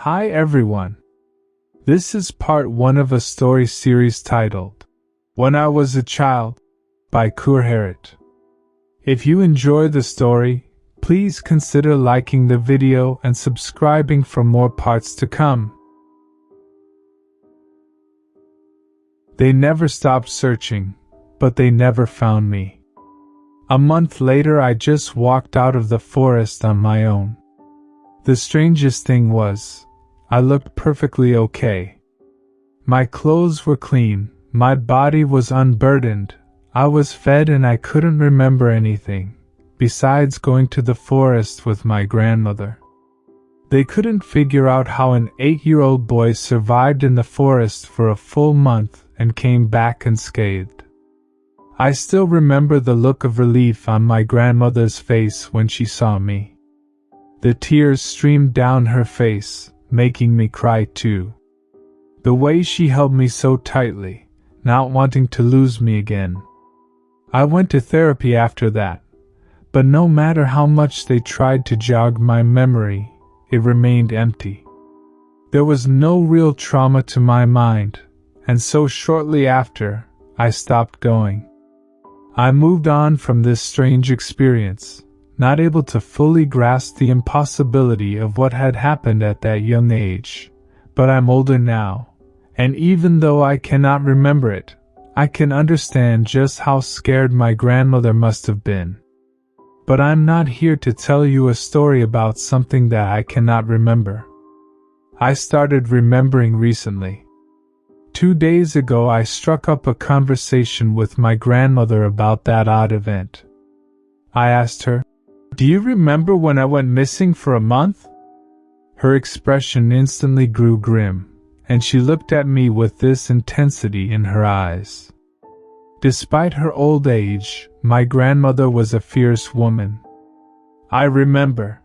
Hi everyone. This is part 1 of a story series titled When I Was a Child by Coureherritt. If you enjoy the story, please consider liking the video and subscribing for more parts to come. They never stopped searching, but they never found me. A month later, I just walked out of the forest on my own. The strangest thing was, I looked perfectly okay. My clothes were clean, my body was unburdened, I was fed and I couldn't remember anything, besides going to the forest with my grandmother. They couldn't figure out how an 8-year-old boy survived in the forest for a full month and came back unscathed. I still remember the look of relief on my grandmother's face when she saw me. The tears streamed down her face, making me cry too. The way she held me so tightly, not wanting to lose me again. I went to therapy after that, but no matter how much they tried to jog my memory, it remained empty. There was no real trauma to my mind, and so shortly after, I stopped going. I moved on from this strange experience, not able to fully grasp the impossibility of what had happened at that young age. But I'm older now, and even though I cannot remember it, I can understand just how scared my grandmother must have been. But I'm not here to tell you a story about something that I cannot remember. I started remembering recently. 2 days ago I struck up a conversation with my grandmother about that odd event. I asked her, "Do you remember when I went missing for a month?" Her expression instantly grew grim, and she looked at me with this intensity in her eyes. Despite her old age, my grandmother was a fierce woman. "I remember,"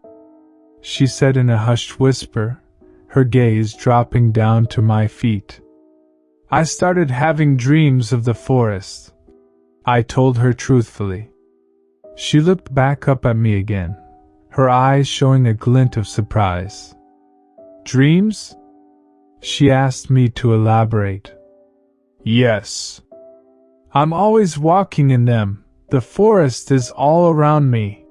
she said in a hushed whisper, her gaze dropping down to my feet. "I started having dreams of the forest," I told her truthfully. She looked back up at me again, her eyes showing a glint of surprise. "Dreams?" she asked me to elaborate. "Yes. I'm always walking in them, the forest is all around me.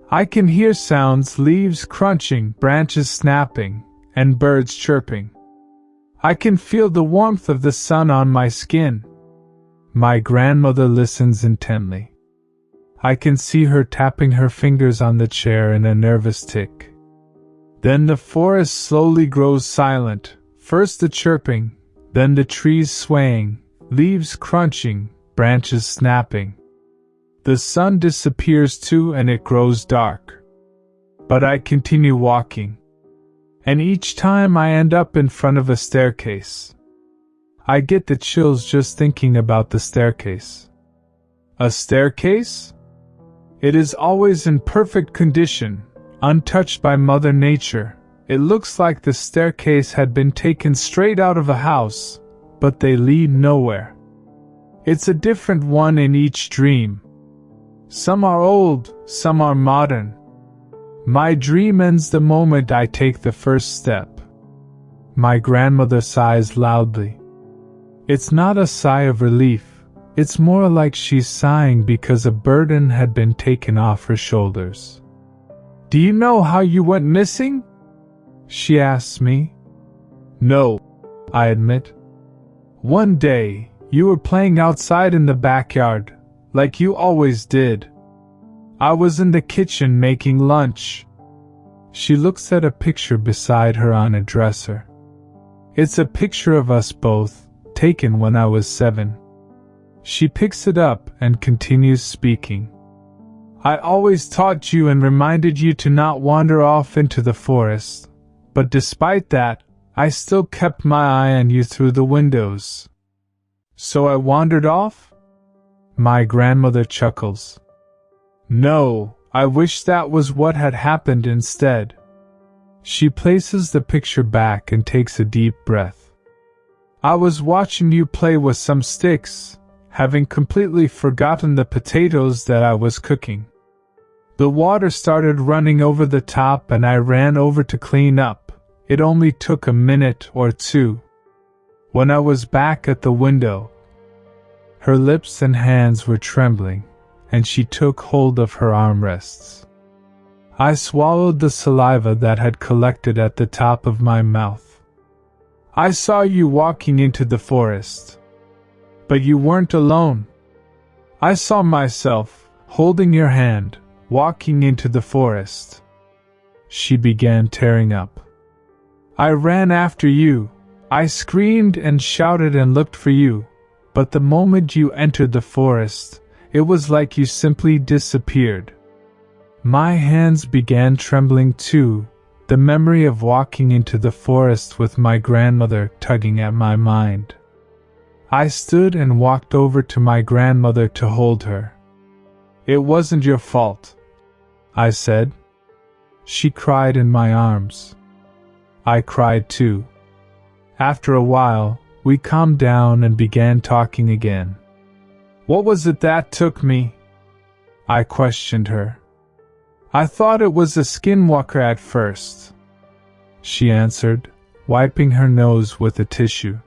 I can hear sounds, leaves crunching, branches snapping, and birds chirping. I can feel the warmth of the sun on my skin." My grandmother listens intently. I can see her tapping her fingers on the chair in a nervous tick. Then the forest slowly grows silent, first the chirping, then the trees swaying, leaves crunching, branches snapping. The sun disappears too and it grows dark. But I continue walking. And each time I end up in front of a staircase. I get the chills just thinking about the staircase. A staircase? It is always in perfect condition, untouched by Mother Nature. It looks like the staircase had been taken straight out of a house, but they lead nowhere. It's a different one in each dream. Some are old, some are modern. My dream ends the moment I take the first step. My grandmother sighs loudly. It's not a sigh of relief. It's more like she's sighing because a burden had been taken off her shoulders. "Do you know how you went missing?" she asks me. "No," I admit. "One day, you were playing outside in the backyard, like you always did. I was in the kitchen making lunch." She looks at a picture beside her on a dresser. It's a picture of us both, taken when I was 7. She picks it up and continues speaking. "I always taught you and reminded you to not wander off into the forest, but despite that, I still kept my eye on you through the windows. So I wandered off?" My grandmother chuckles. "No, I wish that was what had happened instead." She places the picture back and takes a deep breath. "I was watching you play with some sticks, having completely forgotten the potatoes that I was cooking. The water started running over the top and I ran over to clean up. It only took a minute or two. When I was back at the window, her lips and hands were trembling, and she took hold of her armrests. I swallowed the saliva that had collected at the top of my mouth. I saw you walking into the forest. But you weren't alone. I saw myself, holding your hand, walking into the forest. She began tearing up. I ran after you. I screamed and shouted and looked for you. But the moment you entered the forest, it was like you simply disappeared. My hands began trembling too, the memory of walking into the forest with my grandmother tugging at my mind. I stood and walked over to my grandmother to hold her. It wasn't your fault, I said. She cried in my arms. I cried too. After a while, we calmed down and began talking again. What was it that took me? I questioned her. I thought it was a skinwalker at first, she answered, wiping her nose with a tissue.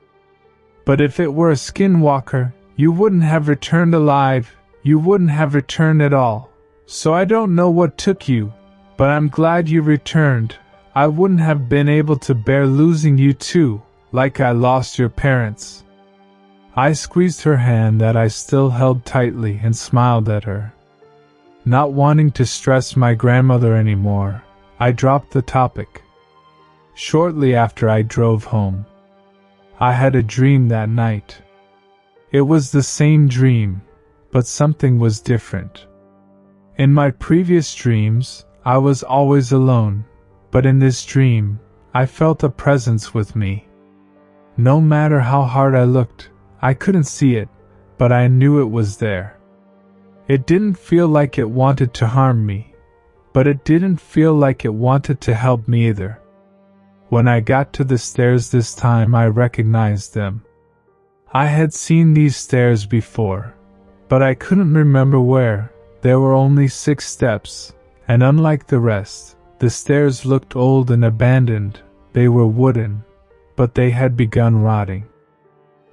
But if it were a skinwalker, you wouldn't have returned alive, you wouldn't have returned at all. So I don't know what took you, but I'm glad you returned. I wouldn't have been able to bear losing you too, like I lost your parents. I squeezed her hand that I still held tightly and smiled at her. Not wanting to stress my grandmother anymore, I dropped the topic. Shortly after I drove home, I had a dream that night. It was the same dream, but something was different. In my previous dreams, I was always alone, but in this dream, I felt a presence with me. No matter how hard I looked, I couldn't see it, but I knew it was there. It didn't feel like it wanted to harm me, but it didn't feel like it wanted to help me either. When I got to the stairs this time, I recognized them. I had seen these stairs before, but I couldn't remember where. There were only 6 steps, and unlike the rest, the stairs looked old and abandoned. They were wooden, but they had begun rotting.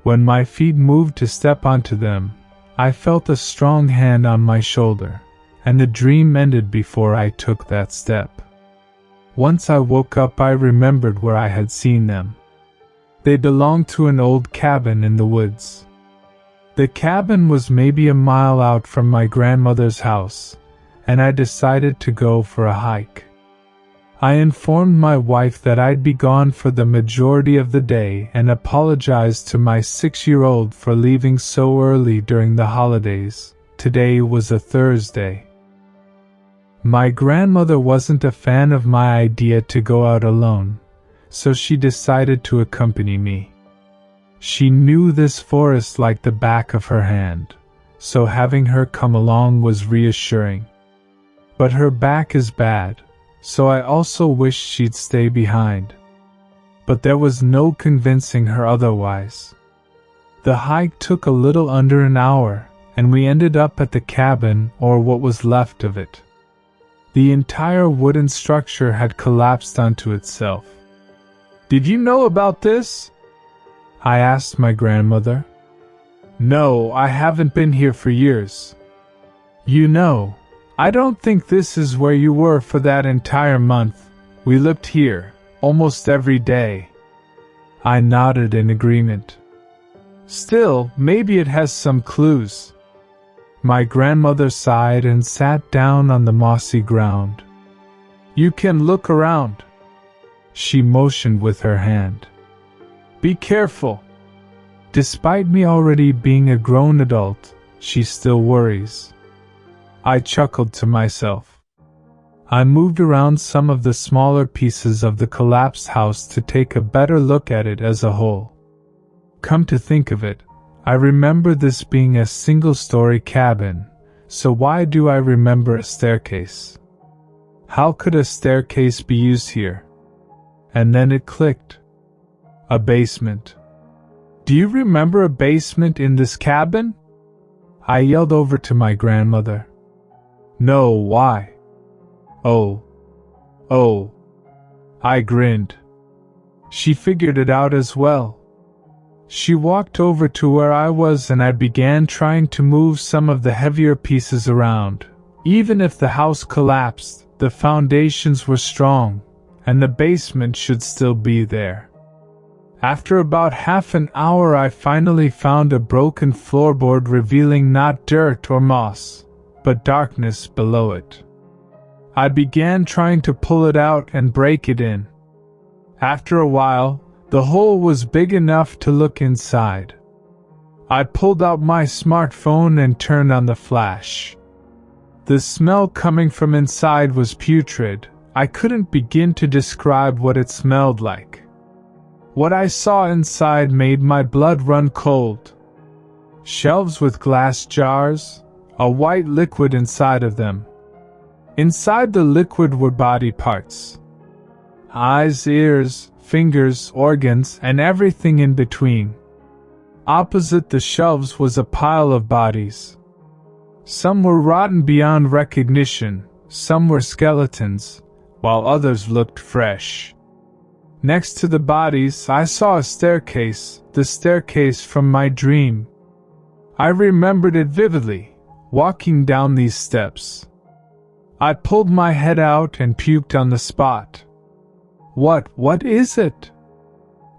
When my feet moved to step onto them, I felt a strong hand on my shoulder, and the dream ended before I took that step. Once I woke up, I remembered where I had seen them. They belonged to an old cabin in the woods. The cabin was maybe a mile out from my grandmother's house, and I decided to go for a hike. I informed my wife that I'd be gone for the majority of the day and apologized to my 6-year-old for leaving so early during the holidays. Today was a Thursday. My grandmother wasn't a fan of my idea to go out alone, so she decided to accompany me. She knew this forest like the back of her hand, so having her come along was reassuring. But her back is bad, so I also wished she'd stay behind. But there was no convincing her otherwise. The hike took a little under an hour, and we ended up at the cabin, or what was left of it. The entire wooden structure had collapsed onto itself. "Did you know about this?" I asked my grandmother. "No, I haven't been here for years. You know, I don't think this is where you were for that entire month. We lived here, almost every day." I nodded in agreement. "Still, maybe it has some clues." My grandmother sighed and sat down on the mossy ground. "You can look around." She motioned with her hand. "Be careful." Despite me already being a grown adult, she still worries. I chuckled to myself. I moved around some of the smaller pieces of the collapsed house to take a better look at it as a whole. Come to think of it, I remember this being a single-story cabin, so why do I remember a staircase? How could a staircase be used here? And then it clicked. A basement. "Do you remember a basement in this cabin?" I yelled over to my grandmother. "No, why?" Oh. I grinned. She figured it out as well. She walked over to where I was and I began trying to move some of the heavier pieces around. Even if the house collapsed, the foundations were strong, and the basement should still be there. After about half an hour, I finally found a broken floorboard revealing not dirt or moss, but darkness below it. I began trying to pull it out and break it in. After a while, the hole was big enough to look inside. I pulled out my smartphone and turned on the flash. The smell coming from inside was putrid. I couldn't begin to describe what it smelled like. What I saw inside made my blood run cold. Shelves with glass jars, a white liquid inside of them. Inside the liquid were body parts. Eyes, ears, fingers, organs, and everything in between. Opposite the shelves was a pile of bodies. Some were rotten beyond recognition, some were skeletons, while others looked fresh. Next to the bodies, I saw a staircase, the staircase from my dream. I remembered it vividly, walking down these steps. I pulled my head out and puked on the spot. What is it?"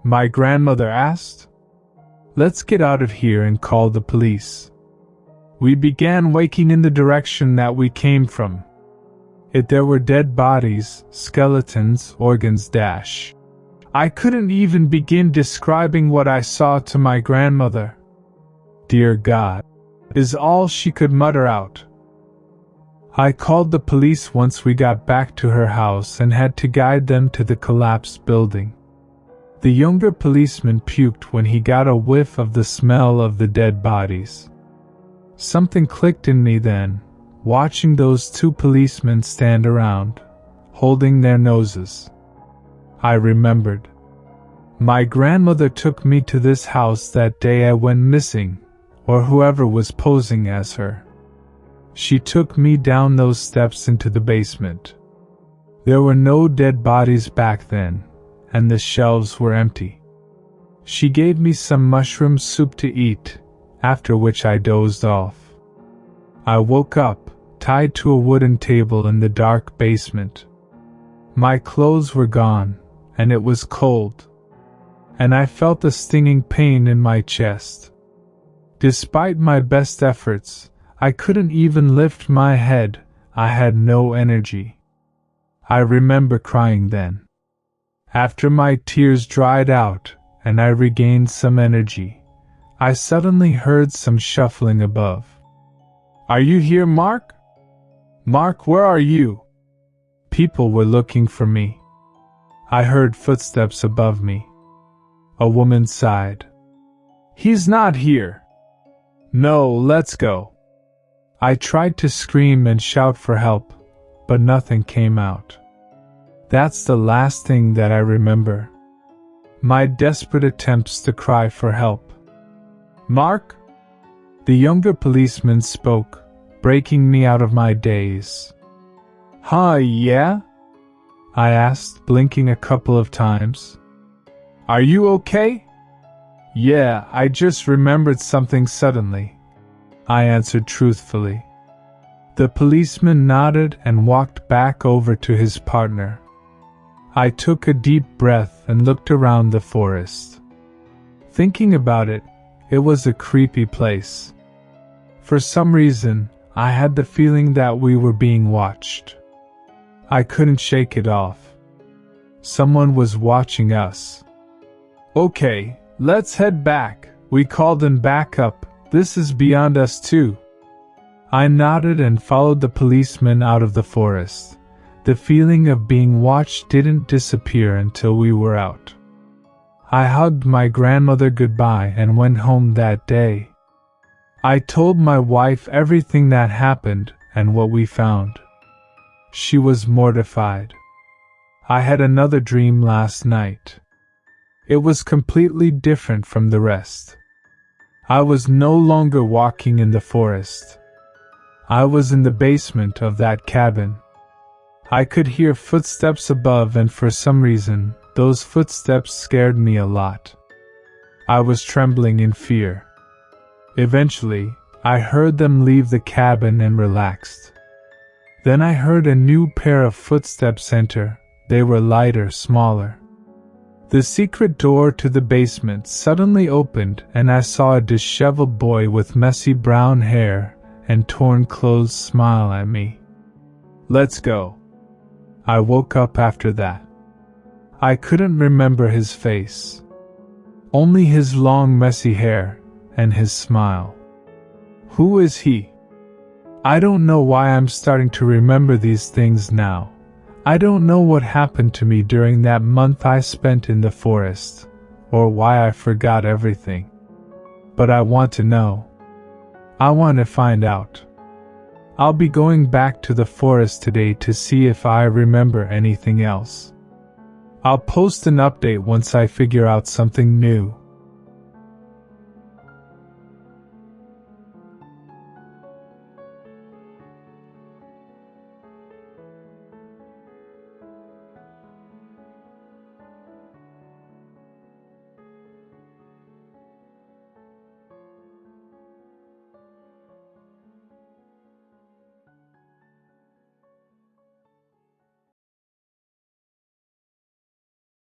my grandmother asked. "Let's get out of here and call the police." We began waking in the direction that we came from. There were dead bodies, skeletons, organs. I couldn't even begin describing what I saw to my grandmother. "Dear God," is all she could mutter out. I called the police once we got back to her house and had to guide them to the collapsed building. The younger policeman puked when he got a whiff of the smell of the dead bodies. Something clicked in me then, watching those two policemen stand around, holding their noses. I remembered. My grandmother took me to this house that day I went missing, or whoever was posing as her. She took me down those steps into the basement. There were no dead bodies back then, and the shelves were empty. She gave me some mushroom soup to eat, after which I dozed off. I woke up, tied to a wooden table in the dark basement. My clothes were gone, and it was cold, and I felt a stinging pain in my chest. Despite my best efforts, I couldn't even lift my head. I had no energy. I remember crying then. After my tears dried out, and I regained some energy, I suddenly heard some shuffling above. "Are you here, Mark? Mark, where are you?" People were looking for me. I heard footsteps above me. A woman sighed. "He's not here." "No, let's go." I tried to scream and shout for help, but nothing came out. That's the last thing that I remember. My desperate attempts to cry for help. "Mark?" The younger policeman spoke, breaking me out of my daze. "Huh, yeah?" I asked, blinking a couple of times. "Are you okay?" "Yeah, I just remembered something suddenly," I answered truthfully. The policeman nodded and walked back over to his partner. I took a deep breath and looked around the forest. Thinking about it, it was a creepy place. For some reason, I had the feeling that we were being watched. I couldn't shake it off. Someone was watching us. "Okay, let's head back," we called in backup. "This is beyond us too." I nodded and followed the policeman out of the forest. The feeling of being watched didn't disappear until we were out. I hugged my grandmother goodbye and went home that day. I told my wife everything that happened and what we found. She was mortified. I had another dream last night. It was completely different from the rest. I was no longer walking in the forest. I was in the basement of that cabin. I could hear footsteps above, and for some reason, Those footsteps scared me a lot. I was trembling in fear. Eventually, I heard them leave the cabin and relaxed. Then I heard a new pair of footsteps enter. They were lighter, smaller. The secret door to the basement suddenly opened and I saw a disheveled boy with messy brown hair and torn clothes smile at me. "Let's go." I woke up after that. I couldn't remember his face. Only his long messy hair and his smile. Who is he? I don't know why I'm starting to remember these things now. I don't know what happened to me during that month I spent in the forest, or why I forgot everything. But I want to know. I want to find out. I'll be going back to the forest today to see if I remember anything else. I'll post an update once I figure out something new.